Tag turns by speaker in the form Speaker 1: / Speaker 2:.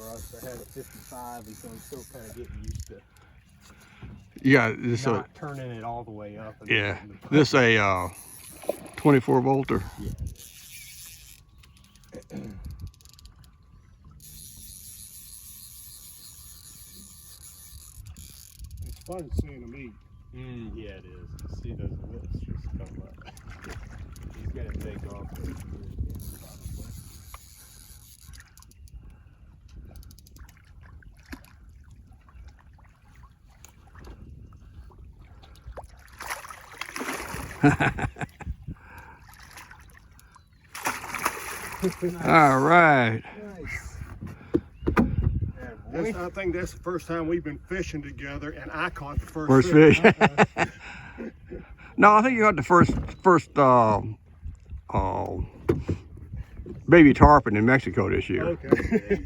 Speaker 1: for us to have a 55, and so I'm still kind of getting used to
Speaker 2: Yeah, this
Speaker 1: not turning it all the way up. And
Speaker 2: yeah, this a 24 volter.
Speaker 1: Yeah.
Speaker 3: It's fun seeing them eat.
Speaker 1: Yeah, it is. See those lips just come up. He's gonna take off those weird things,
Speaker 2: All right.
Speaker 1: Nice.
Speaker 3: I think that's the first time we've been fishing together, and I caught the
Speaker 2: First fish. No, I think you got the first baby tarpon in Mexico this year.
Speaker 3: Okay.